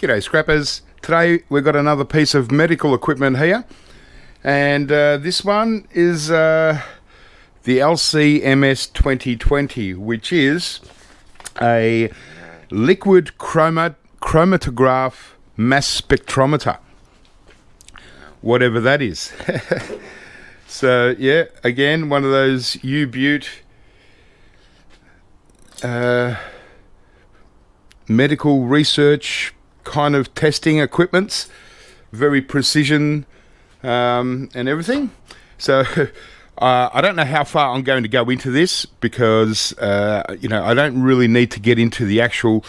G'day scrappers. Today we've got another piece of medical equipment here, and this one is the LCMS 2020, which is a liquid chromatograph mass spectrometer, whatever that is. So yeah, again, one of those U-Butte medical research kind of testing equipments, very precision and everything. So I don't know how far I'm going to go into this because you know, I don't really need to get into the actual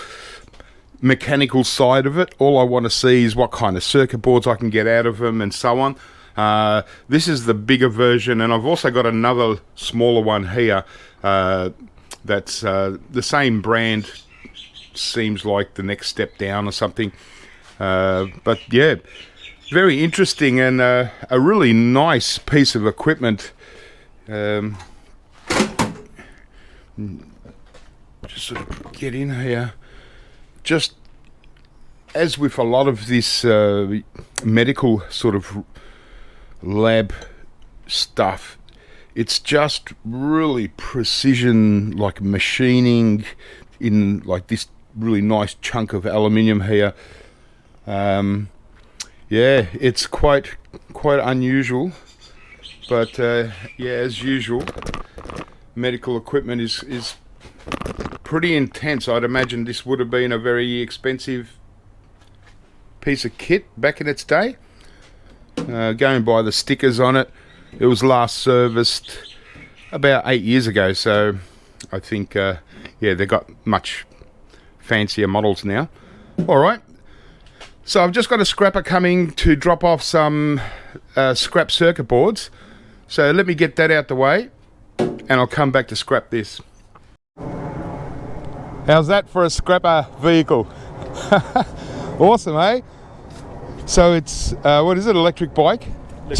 mechanical side of it. All I want to see is what kind of circuit boards I can get out of them and so on. This is the bigger version, and I've also got another smaller one here that's the same brand, seems like the next step down or something. But yeah, very interesting and a really nice piece of equipment. Just sort of get in here. Just as with a lot of this medical sort of lab stuff, it's just really precision, like machining in like this really nice chunk of aluminium here. Yeah, it's quite unusual, but yeah, as usual, medical equipment is pretty intense. I'd imagine this would have been a very expensive piece of kit back in its day. Going by the stickers on it, it was last serviced about 8 years ago, so I think yeah, they've got much fancier models now. Alright, so I've just got a scrapper coming to drop off some scrap circuit boards, so let me get that out the way and I'll come back to scrap this. How's that for a scrapper vehicle? Awesome, eh? So it's what is it, electric bike?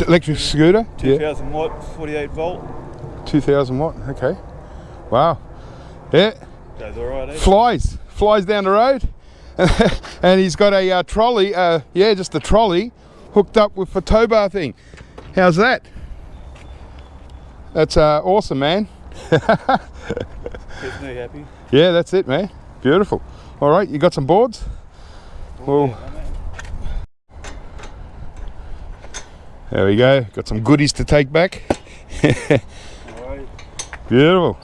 Electric scooter? 2000 watt, 48 volt. 2000 watt, okay. Wow. Yeah. Goes alright, eh? Flies down the road. And he's got a trolley, yeah, just a trolley hooked up with a tow bar thing. How's that? That's awesome, man. Gets me happy. Yeah, that's it, man. Beautiful. All right, you got some boards? Oh, Well, yeah, there we go. Got some goodies to take back. alright. Beautiful.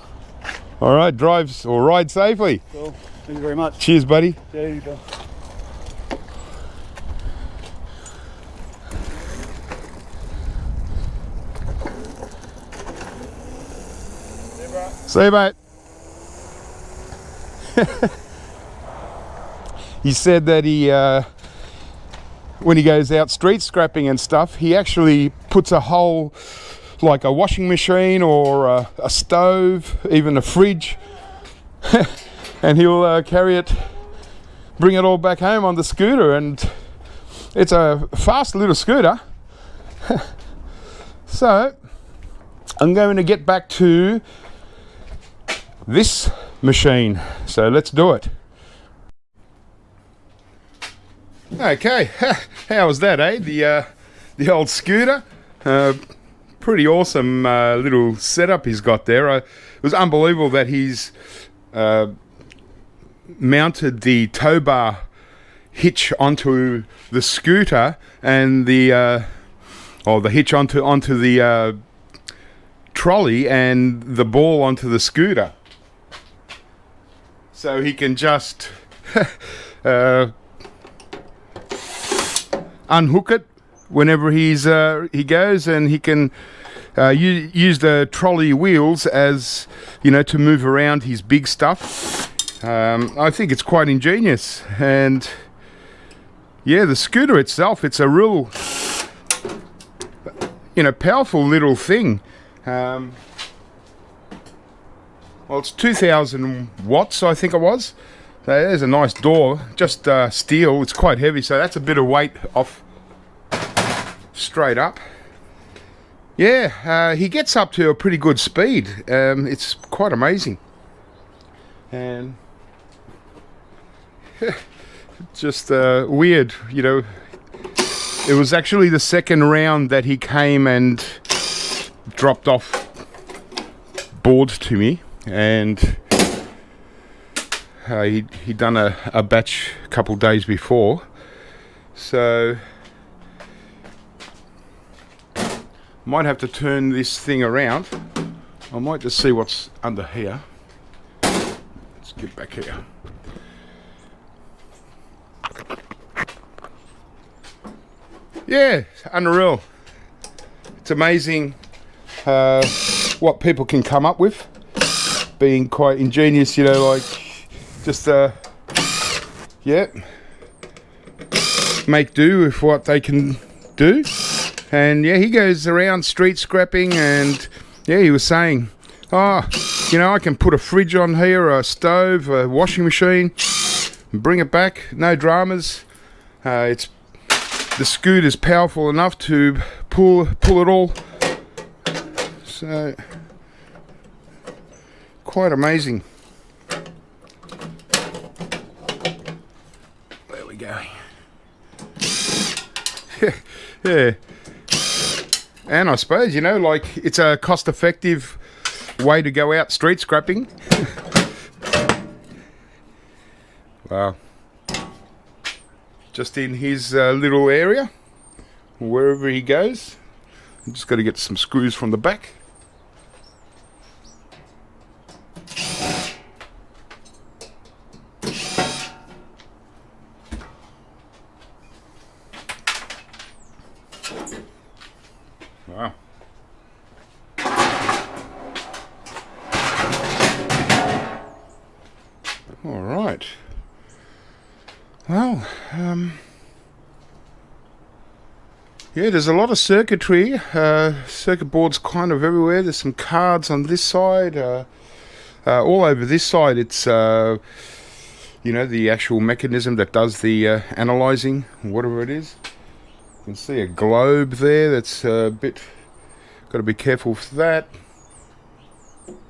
All right, drive or ride safely. Cool. Thank you very much. Cheers, buddy. Yeah, you go. See you, mate. He said that he, when he goes out street scrapping and stuff, he actually puts a whole, like a washing machine or a stove, even a fridge, and he'll carry it, bring it all back home on the scooter, and it's a fast little scooter. So I'm going to get back to this machine, so let's do it. Okay, how was that, eh? The old scooter. Pretty awesome little setup he's got there. It was unbelievable that he's mounted the tow bar hitch onto the scooter and the hitch onto the trolley and the ball onto the scooter, so he can just unhook it whenever he goes, and he can use the trolley wheels as, you know, to move around his big stuff. I think it's quite ingenious, and yeah, the scooter itself, it's a real, you know, powerful little thing. Well, it's 2000 watts, I think it was. So there's a nice door, just steel. It's quite heavy, so that's a bit of weight off straight up. Yeah, he gets up to a pretty good speed. It's quite amazing. And just weird, you know. It was actually the second round that he came and dropped off boards to me, and he'd done a batch a couple days before, so might have to turn this thing around. I might just see what's under here. Let's get back here. Yeah, unreal. It's amazing what people can come up with, being quite ingenious, you know, like just yeah, make do with what they can do. And yeah, he goes around street scrapping, and yeah, he was saying, oh, you know, I can put a fridge on here, a stove, a washing machine, and bring it back, no dramas. The scoot is powerful enough to pull it all. So quite amazing. There we go. Yeah. And I suppose, you know, like, it's a cost-effective way to go out street scrapping. Wow. Just in his little area, wherever he goes. I'm just got to get some screws from the back. Wow. All right. Well, yeah, there's a lot of circuitry, circuit boards kind of everywhere. There's some cards on this side, all over this side. It's, you know, the actual mechanism that does the analyzing, whatever it is. You can see a globe there. That's a bit, got to be careful with that.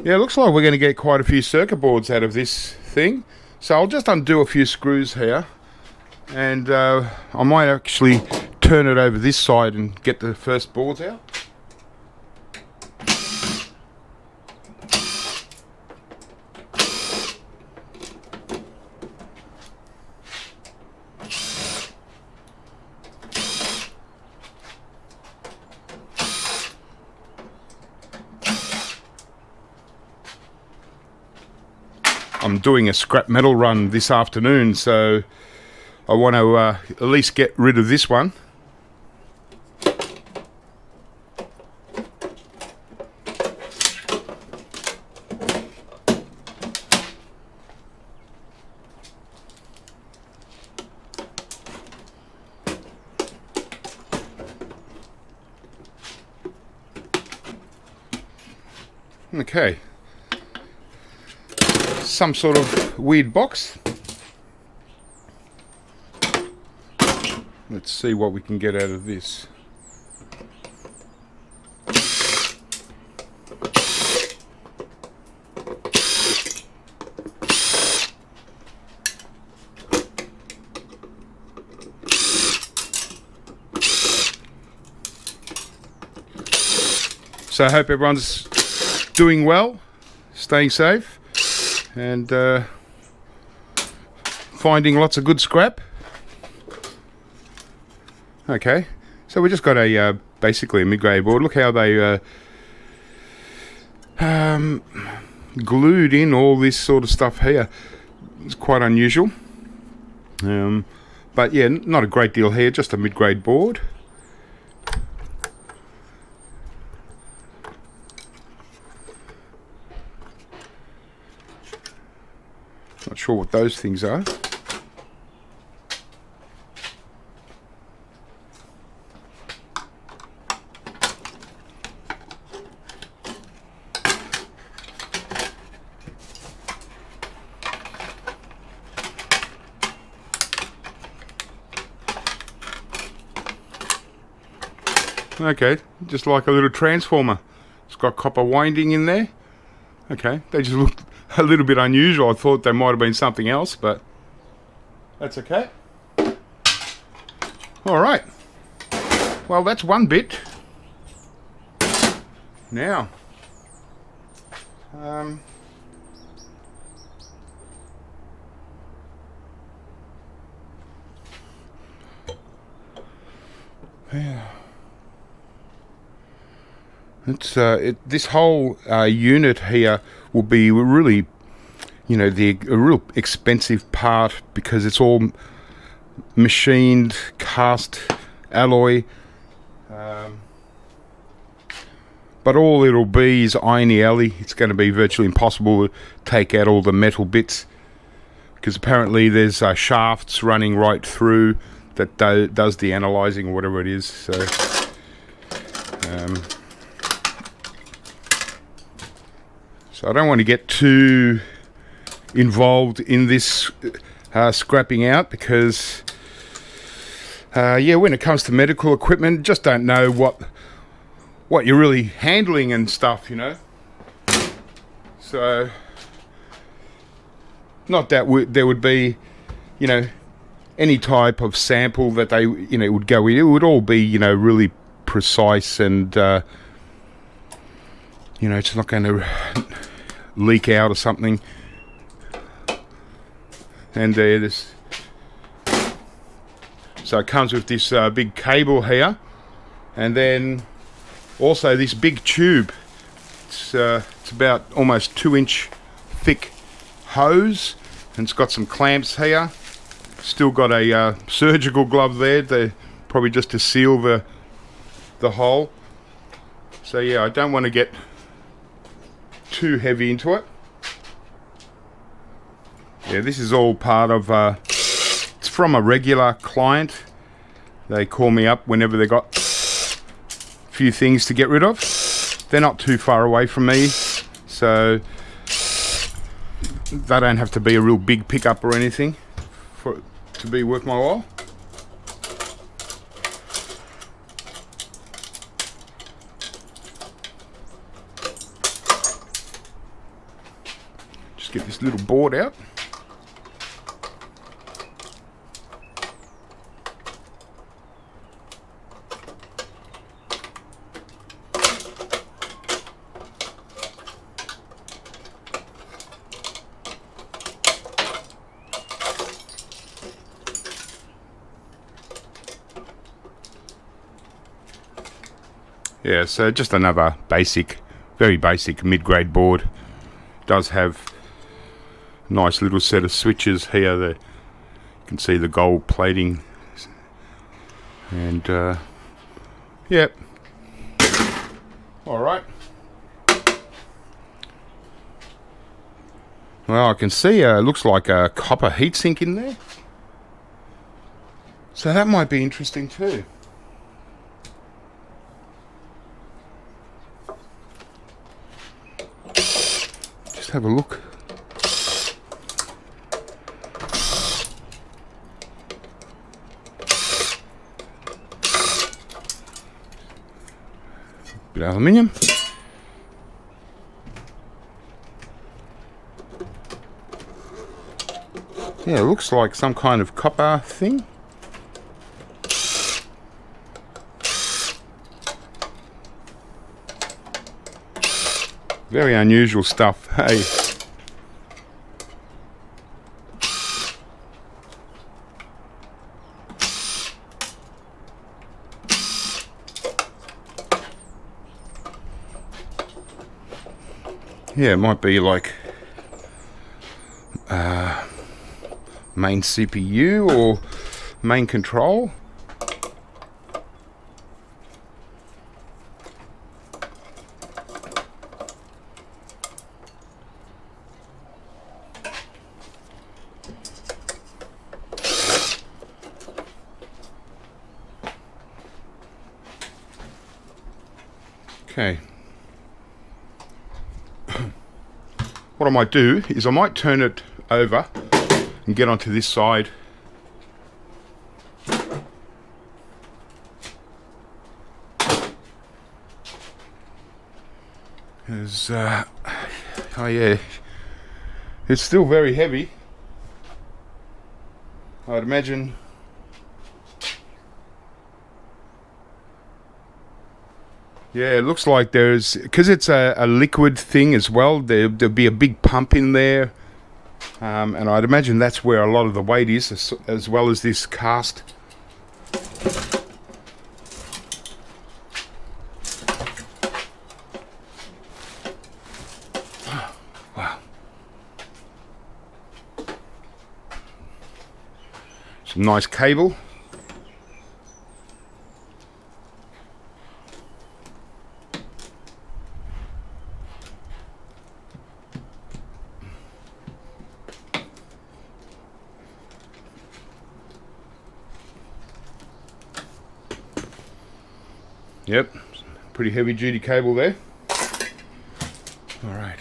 Yeah, it looks like we're going to get quite a few circuit boards out of this thing. So I'll just undo a few screws here, and I might actually turn it over this side and get the first boards out. I'm doing a scrap metal run this afternoon, so I want to at least get rid of this one. Okay. Some sort of weird box. Let's see what we can get out of this. So I hope everyone's doing well, staying safe, and finding lots of good scrap. Okay, so we just got a basically a mid-grade board. Look how they glued in all this sort of stuff here. It's quite unusual, but yeah, not a great deal here, just a mid-grade board. Not sure what those things are. Okay, just like a little transformer. It's got copper winding in there. Okay, they just looked a little bit unusual. I thought they might have been something else, but That's okay. All right. Well, that's one bit. Now, yeah. It's this whole unit here will be really, you know, a real expensive part because it's all machined, cast alloy. But all it'll be is irony alley. It's going to be virtually impossible to take out all the metal bits because apparently there's shafts running right through that does the analyzing or whatever it is. So, so I don't want to get too involved in this scrapping out because, yeah, when it comes to medical equipment, just don't know what you're really handling and stuff, you know. So, not that there would be, you know, any type of sample that they, you know, would go in. It would all be, you know, really precise and, you know, it's not going to leak out or something. And this, so it comes with this big cable here, and then also this big tube. It's about almost 2-inch thick hose, and it's got some clamps here. Still got a surgical glove there. They're probably just to seal the hole. So yeah, I don't want to get too heavy into it. Yeah, this is all part of, it's from a regular client. They call me up whenever they got a few things to get rid of. They're not too far away from me, so they don't have to be a real big pickup or anything for it to be worth my while. Just get this little board out. Yeah, so just another basic, very basic mid-grade board. Does have a nice little set of switches here that you can see the gold plating. And yep. Alright. Well, I can see looks like a copper heatsink in there. So that might be interesting too. Have a look. Bit of aluminium. Yeah, it looks like some kind of copper thing. Very unusual stuff, hey. Yeah, it might be like main CPU or main control. Okay. What I might do is I might turn it over and get onto this side. Because, oh yeah, it's still very heavy. I'd imagine. Yeah, it looks like there's, because it's a liquid thing as well, there'll be a big pump in there. And I'd imagine that's where a lot of the weight is, as well as this cast. Wow. Some nice cable. Yep, pretty heavy duty cable there. All right.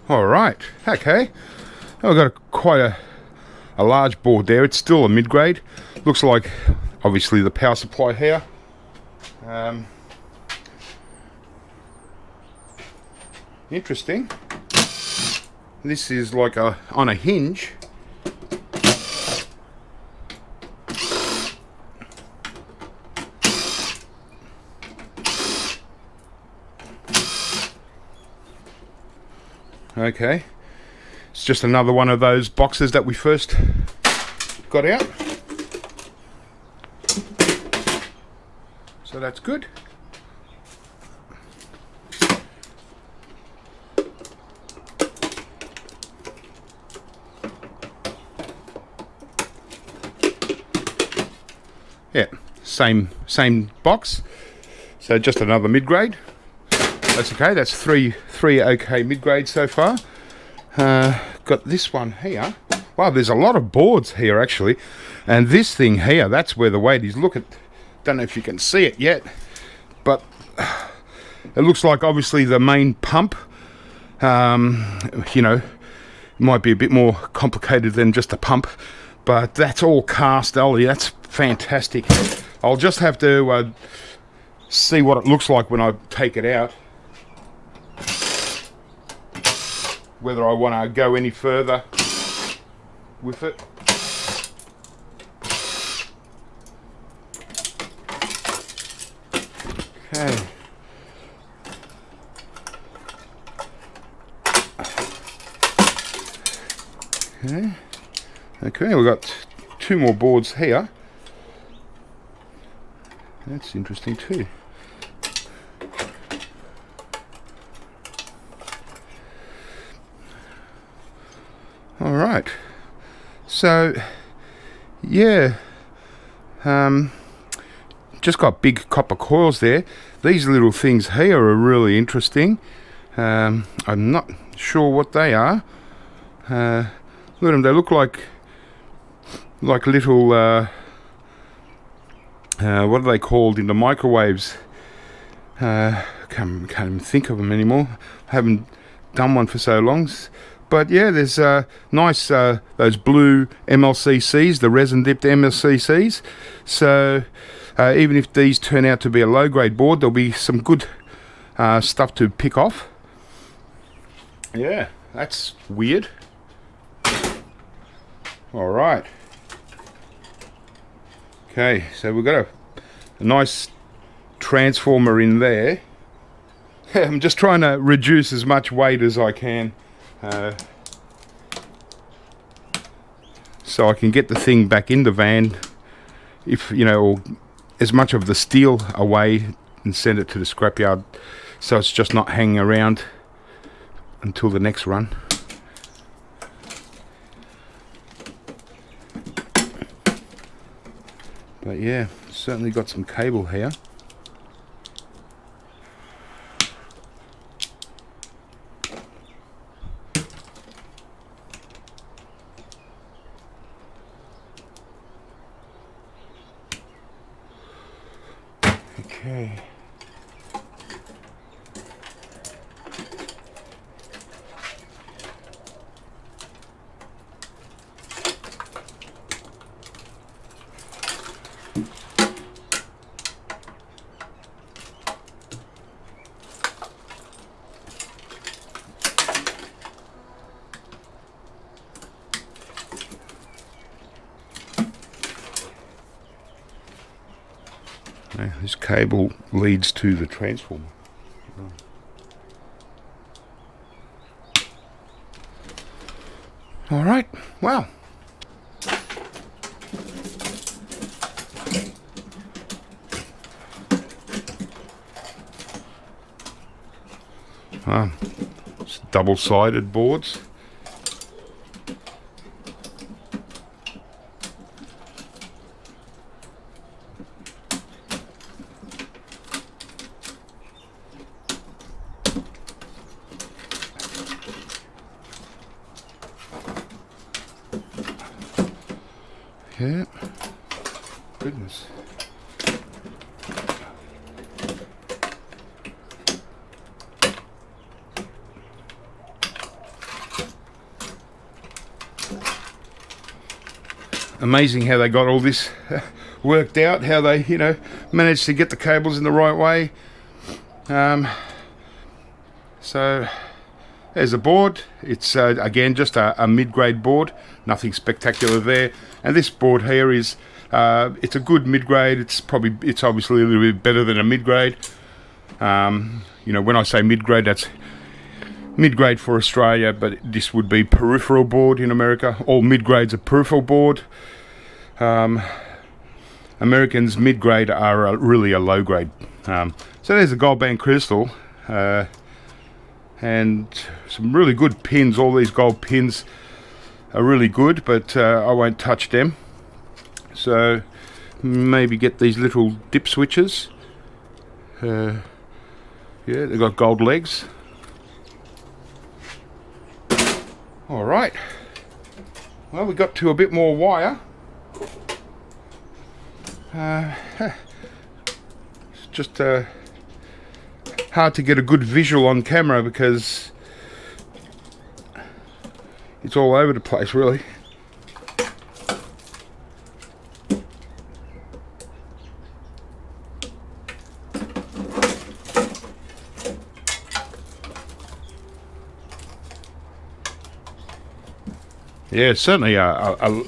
All right, okay. I've got quite a large board there. It's still a mid-grade. Looks like, obviously, the power supply here. Interesting. This is like on a hinge. Okay, it's just another one of those boxes that we first got out. So that's good. Yeah, same box. So just another mid-grade. That's okay. That's three okay mid-grades so far. Got this one here. Wow, there's a lot of boards here actually, and this thing here, that's where the weight is. Look at, don't know if you can see it yet, but it looks like obviously the main pump. You know, might be a bit more complicated than just a pump, but that's all cast alloy. That's fantastic. I'll just have to see what it looks like when I take it out. Whether I want to go any further with it. Okay. Okay, we've got two more boards here. That's interesting too. All right, so yeah, just got big copper coils there. These little things here are really interesting. I'm not sure what they are. Look at them, they look like little, what are they called in the microwaves? Can't even think of them anymore. I haven't done one for so long. But yeah, there's nice, those blue MLCCs, the resin dipped MLCCs. So even if these turn out to be a low grade board, there'll be some good stuff to pick off. Yeah, that's weird. All right. Okay, so we've got a nice transformer in there. I'm just trying to reduce as much weight as I can. So I can get the thing back in the van, if you know, or as much of the steel away and send it to the scrapyard, so it's just not hanging around until the next run. But yeah, certainly got some cable here. Okay. Now, this cable leads to the transformer. All right, wow. It's double-sided boards. Yeah, goodness. Amazing how they got all this worked out, how they, managed to get the cables in the right way. So there's a board. It's again just a mid-grade board, nothing spectacular there. And this board here is it's a good mid-grade. It's obviously a little bit better than a mid-grade. When I say mid-grade, that's mid-grade for Australia, but this would be peripheral board in America. All mid-grades are peripheral board. Americans mid-grade are really a low-grade. So there's a gold band crystal and some really good pins. All these gold pins are really good, but I won't touch them. So maybe get these little dip switches. Yeah, they've got gold legs. All right. Well, we got to a bit more wire. It's just hard to get a good visual on camera because it's all over the place, really. Yeah, certainly a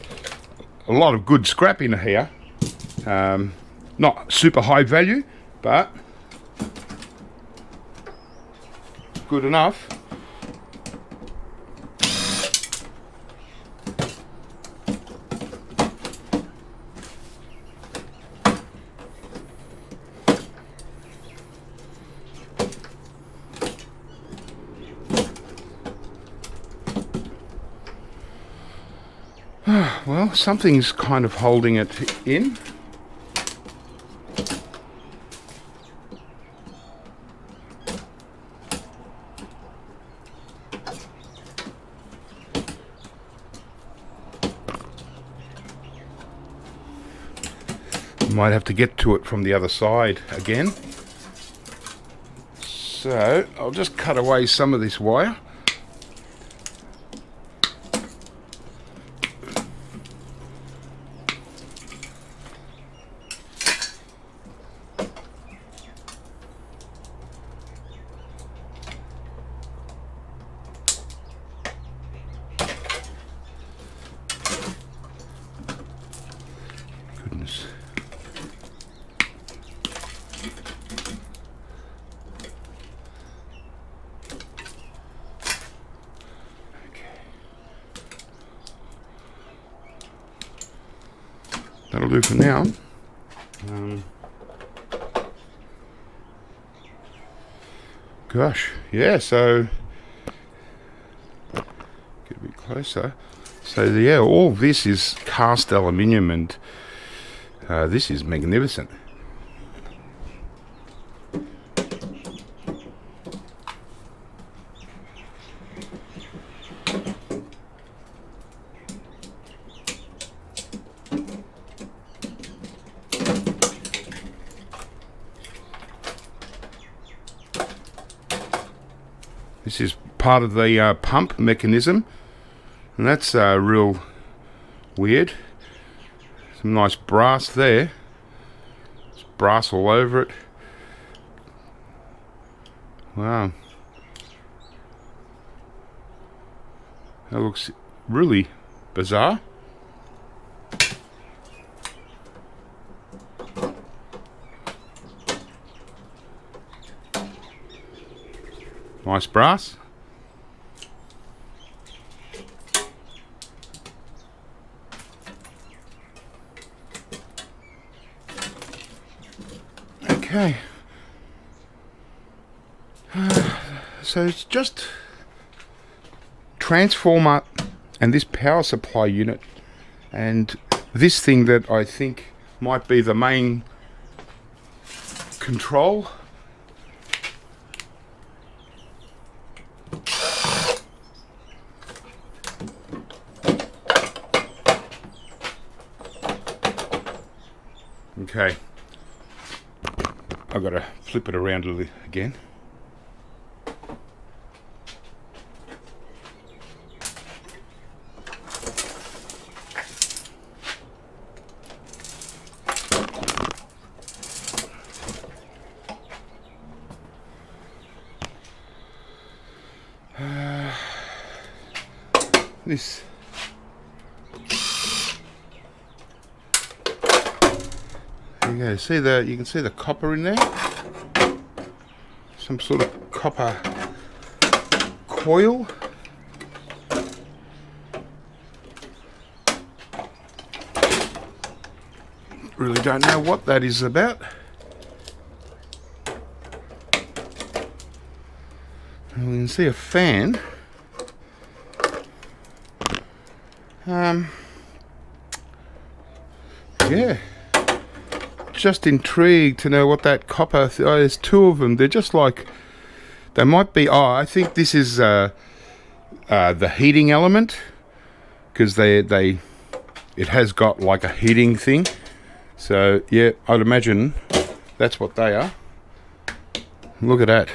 lot of good scrap in here. Not super high value, but good enough. Well, something's kind of holding it in. Might have to get to it from the other side again. So I'll just cut away some of this wire. Goodness. That'll do for now. Gosh, yeah, so suppose so. So yeah, all this is cast aluminium, and this is magnificent. This is part of the pump mechanism, and that's real weird. Some nice brass there. There's brass all over it. Wow. That looks really bizarre. Nice brass. Okay. So it's just transformer and this power supply unit and this thing that I think might be the main control. Okay, I've got to flip it around a little again. This. Yeah, you can see the copper in there. Some sort of copper coil. Really don't know what that is about. And we can see a fan. Yeah. Just intrigued to know what that copper there's two of them. They're just like, they might be, I think this is the heating element, because it has got like a heating thing. So yeah, I'd imagine that's what they are. Look at that.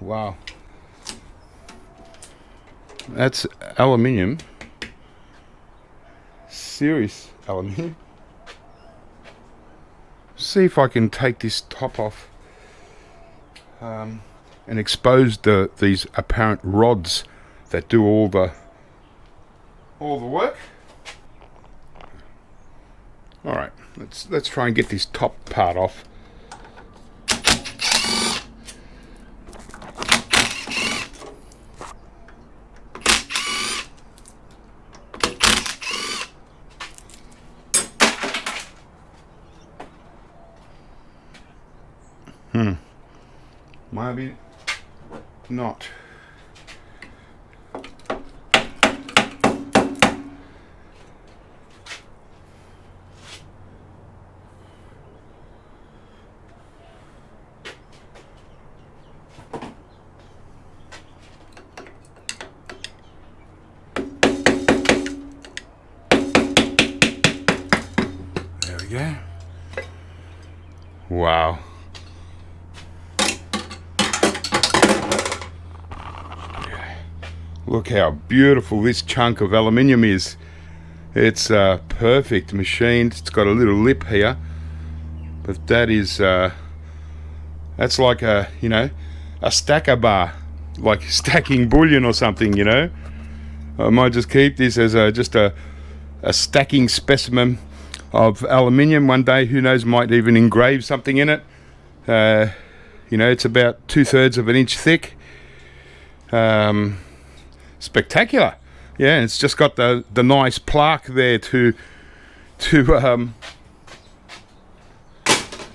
Wow, that's aluminium, serious aluminium. See if I can take this top off and expose these apparent rods that do all the work. All right, let's try and get this top part off. Maybe not. There we go. Wow. Look how beautiful this chunk of aluminium is. It's perfect machined. It's got a little lip here, but that is that's like a stacker bar, like stacking bullion or something. I might just keep this as just a stacking specimen of aluminium. One day, who knows, might even engrave something in it. It's about 2/3 of an inch thick. Spectacular. Yeah, it's just got the nice plaque there to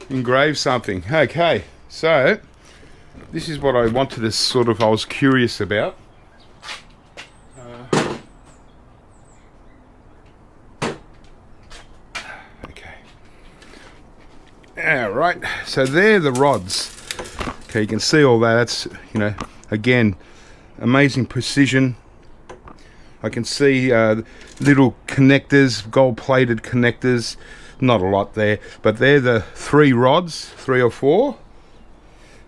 engrave something. Okay, so this is what I wanted to I was curious about. Right, so they're the rods. Okay, you can see all that. That's, you know, again, amazing precision. I can see little connectors, gold-plated connectors. Not a lot there, but they're the 3 rods, 3 or 4.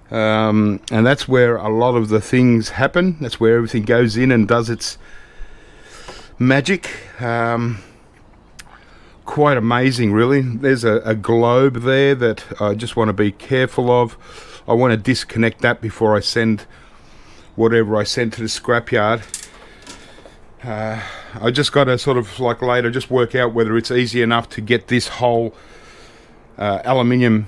And that's where a lot of the things happen. That's where everything goes in and does its magic. Quite amazing, really. There's a globe there that I just want to be careful of. I want to disconnect that before I send whatever I send to the scrapyard. I just got to sort of like later just work out whether it's easy enough to get this whole aluminium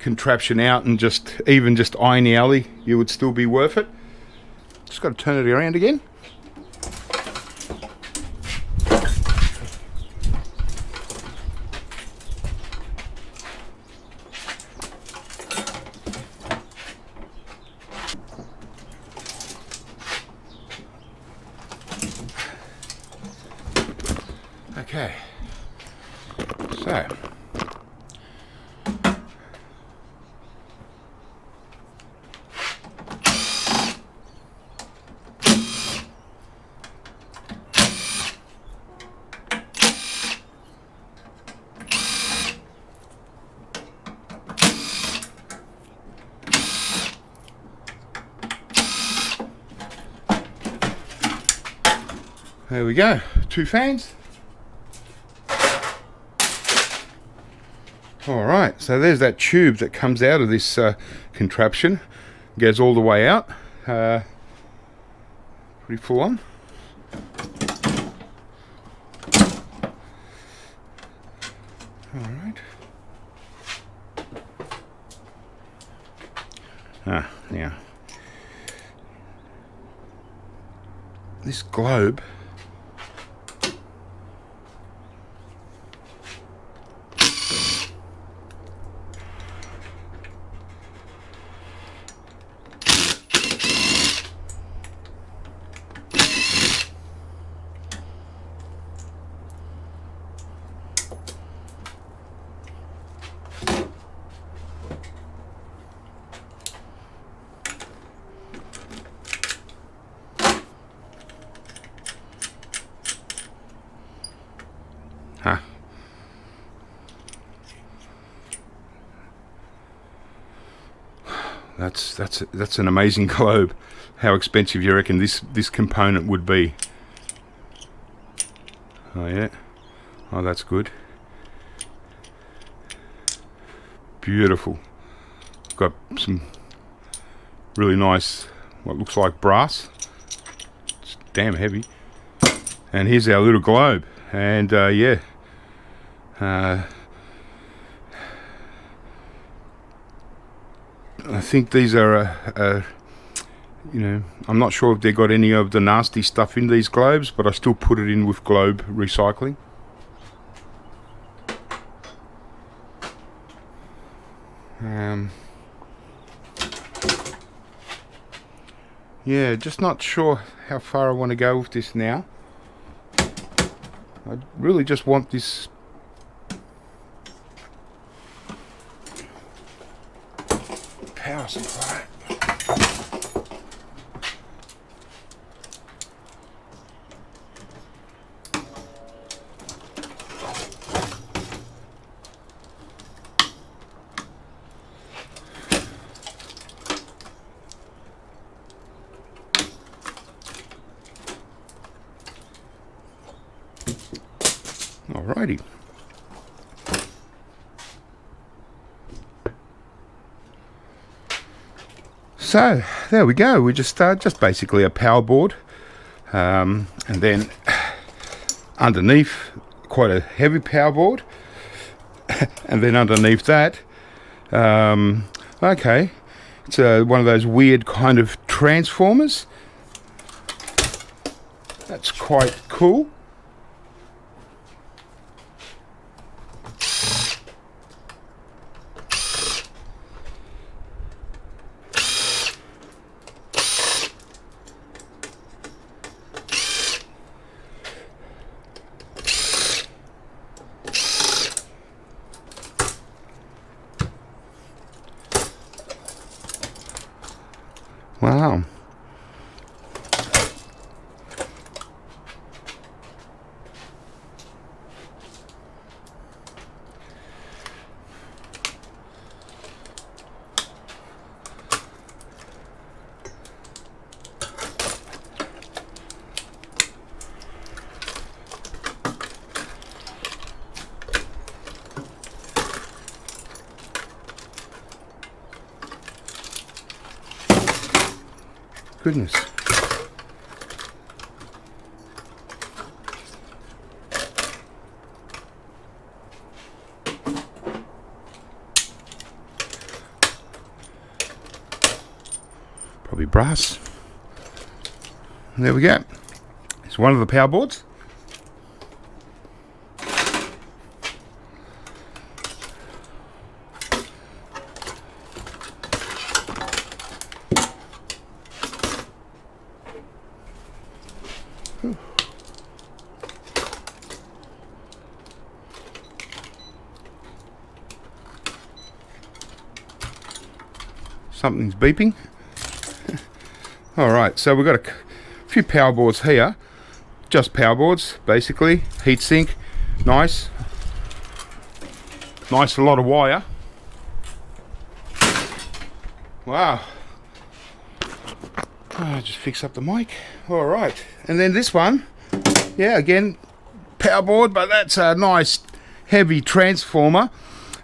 contraption out and just iron the alley. You would still be worth it. Just got to turn it around again. Okay, so there we go, 2 fans. Alright, so there's that tube that comes out of this contraption, goes all the way out, pretty full on. Alright. Now, this globe That's an amazing globe. How expensive you reckon this component would be? Oh yeah. Oh, that's good. Beautiful. Got some really nice, what looks like brass. It's damn heavy. And here's our little globe. And yeah. I think these are, you know, I'm not sure if they got any of the nasty stuff in these globes, but I still put it in with globe recycling. Yeah, just not sure how far I want to go with this now. I really just want this power supply. Alrighty. So there we go. We just basically a power board, and then underneath quite a heavy power board, and then underneath that, okay, it's one of those weird kind of transformers. That's quite cool. goodness. Probably brass. And there we go. It's one of the power boards. Something's beeping. Alright, so we've got a few power boards here. Just power boards, basically. Heatsink, nice. Nice, a lot of wire. Wow. Just fix up the mic. Alright, and then this one, yeah, again, power board, but that's a nice heavy transformer.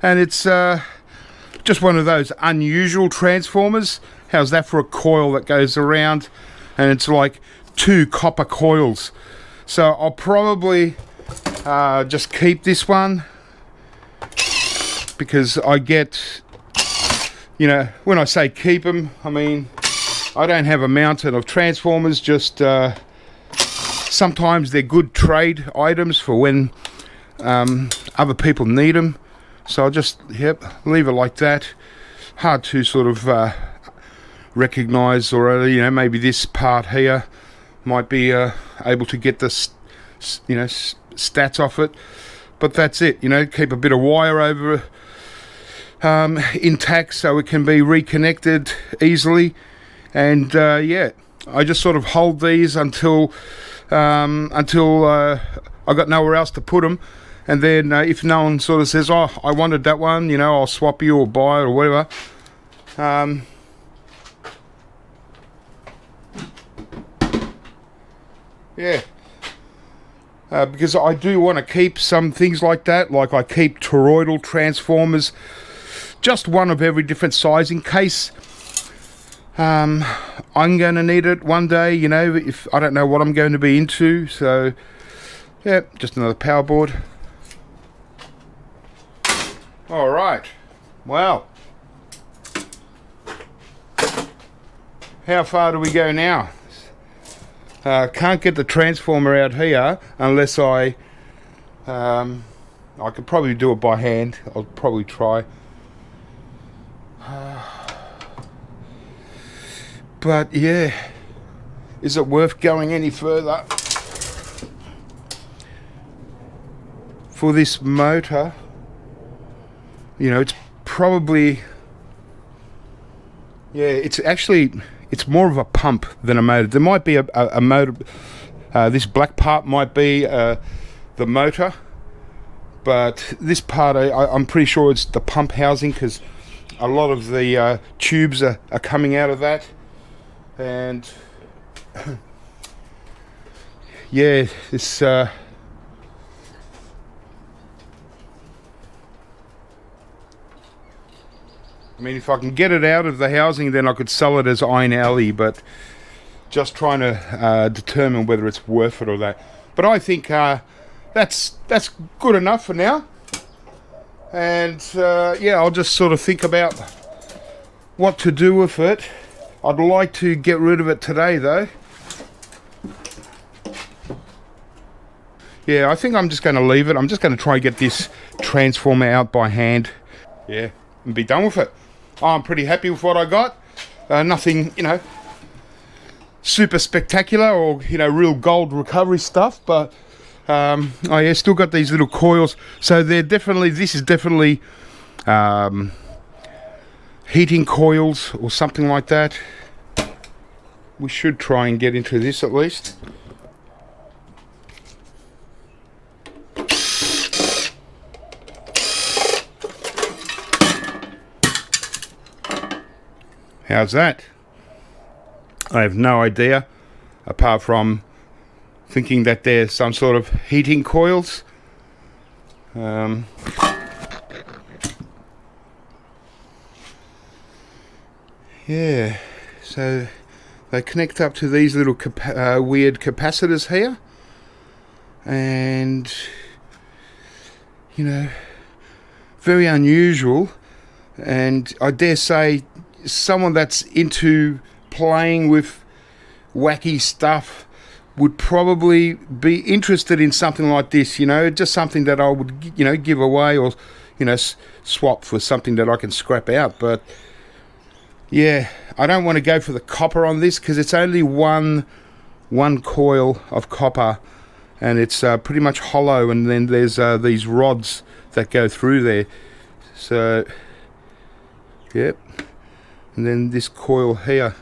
And it's just one of those unusual transformers. How's that for a coil that goes around? And it's like 2 copper coils. So I'll probably just keep this one, because I get, you know, when I say keep them, I mean I don't have a mountain of transformers, just sometimes they're good trade items for when other people need them. So I'll just, yep, leave it like that. Hard to sort of recognize, or you know, maybe this part here might be able to get the you know, stats off it, but that's it. You know, keep a bit of wire over intact so it can be reconnected easily. And yeah, I just sort of hold these until I got nowhere else to put them. And then if no one sort of says, oh, I wanted that one, you know, I'll swap you or buy it or whatever. Yeah. Because I do want to keep some things like that. Like I keep toroidal transformers. Just one of every different size, in case I'm going to need it one day, you know, if I don't know what I'm going to be into. So, yeah, just another power board. All right, well, how far do we go now? Can't get the transformer out here unless I could probably do it by hand. I'll probably try. But yeah, is it worth going any further for this motor? You know, it's probably, yeah, it's more of a pump than a motor. There might be a motor, this black part might be the motor, but this part, I'm pretty sure it's the pump housing, because a lot of the tubes are coming out of that. And yeah, this I mean, if I can get it out of the housing, then I could sell it as iron alley, but just trying to determine whether it's worth it or that. But I think that's good enough for now. And yeah, I'll just sort of think about what to do with it. I'd like to get rid of it today, though. Yeah, I think I'm just going to leave it. I'm just going to try and get this transformer out by hand. Yeah, and be done with it. I'm pretty happy with what I got. Nothing, you know, super spectacular or, you know, real gold recovery stuff, but oh yeah, still got these little coils. So they're definitely, this is definitely heating coils or something like that. We should try and get into this at least. How's that? I have no idea, apart from thinking that they're some sort of heating coils. Yeah, so they connect up to these little weird capacitors here, and you know, very unusual. And I dare say someone that's into playing with wacky stuff would probably be interested in something like this, you know, just something that I would, you know, give away, or, you know, swap for something that I can scrap out. But yeah, I don't want to go for the copper on this because it's only one coil of copper, and it's pretty much hollow, and then there's these rods that go through there. So yep, and then this coil here.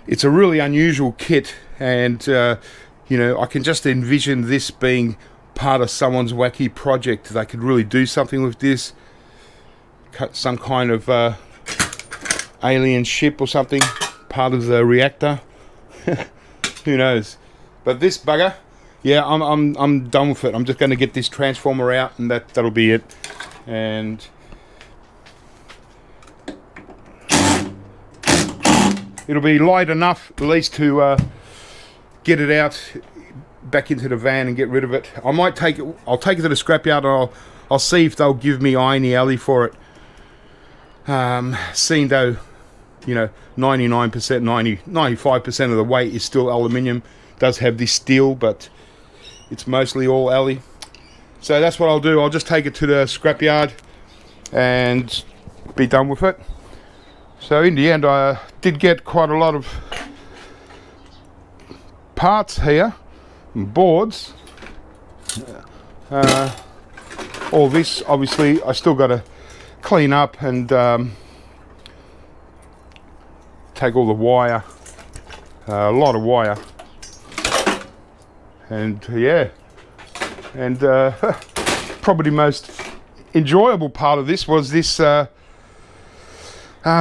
It's a really unusual kit, and you know, I can just envision this being part of someone's wacky project. They could really do something with this, cut some kind of alien ship or something, part of the reactor. Who knows? But this bugger, yeah, I'm done with it. I'm just going to get this transformer out, and that'll be it. And it'll be light enough at least to get it out back into the van and get rid of it. I might take it. I'll take it to the scrapyard, and I'll see if they'll give me Iron Alley for it. Seeing though, you know, 95% of the weight is still aluminium. Does have this steel, but it's mostly all alley. So that's what I'll do. I'll just take it to the scrapyard and be done with it. So in the end, I did get quite a lot of parts here, and boards. All this, obviously, I still got to clean up and take all the wire, a lot of wire, and yeah, and probably the most enjoyable part of this was this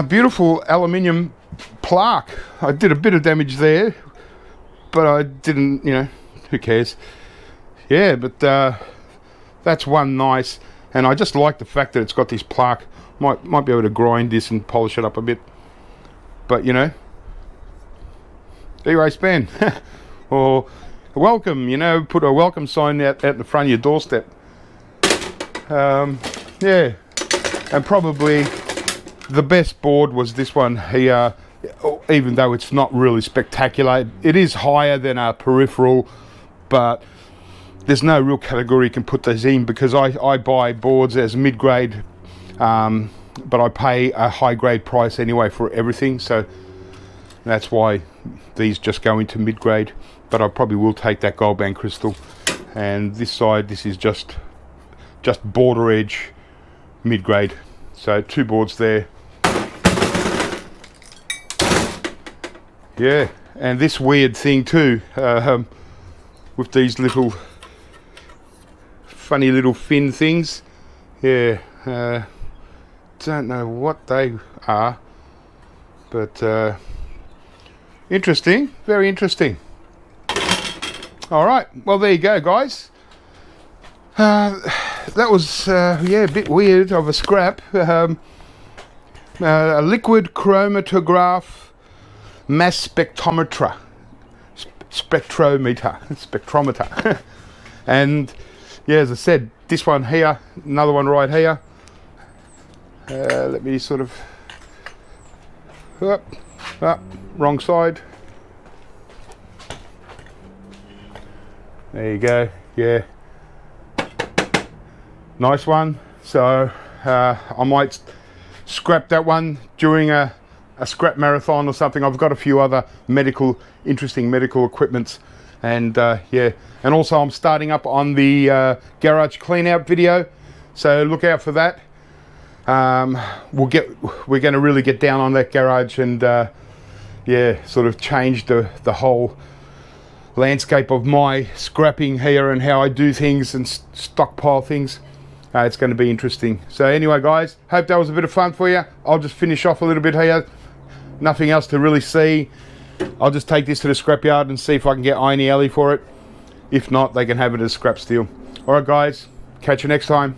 beautiful aluminium plaque. I did a bit of damage there, but I didn't, you know, who cares. Yeah, but that's one nice, and I just like the fact that it's got this plaque. Might be able to grind this and polish it up a bit, but you know, eWaste bin or welcome, you know, put a welcome sign out at the front of your doorstep. Yeah, and probably the best board was this one here, even though it's not really spectacular. It is higher than a peripheral, but there's no real category you can put these in, because I buy boards as mid-grade, but I pay a high-grade price anyway for everything, so that's why these just go into mid-grade. But I probably will take that gold band crystal, and this side, this is just border edge mid-grade. So 2 boards there. Yeah, and this weird thing too, with these little funny little fin things. Yeah, don't know what they are, but interesting, very interesting. All right, well there you go, guys. That was yeah, a bit weird of a scrap. A liquid chromatograph mass spectrometer, spectrometer, and yeah, as I said, this one here, another one right here. Let me sort of wrong side. There you go. Yeah, nice one. So I might scrap that one during a scrap marathon or something. I've got a few other interesting medical equipments, and yeah, and also I'm starting up on the garage clean out video, so look out for that. We're going to really get down on that garage and yeah, sort of change the whole landscape of my scrapping here and how I do things and stockpile things. It's going to be interesting. So anyway, guys, hope that was a bit of fun for you. I'll just finish off a little bit here. Nothing else to really see. I'll just take this to the scrapyard and see if I can get Iron Alley for it. If not, they can have it as scrap steel. Alright guys, catch you next time.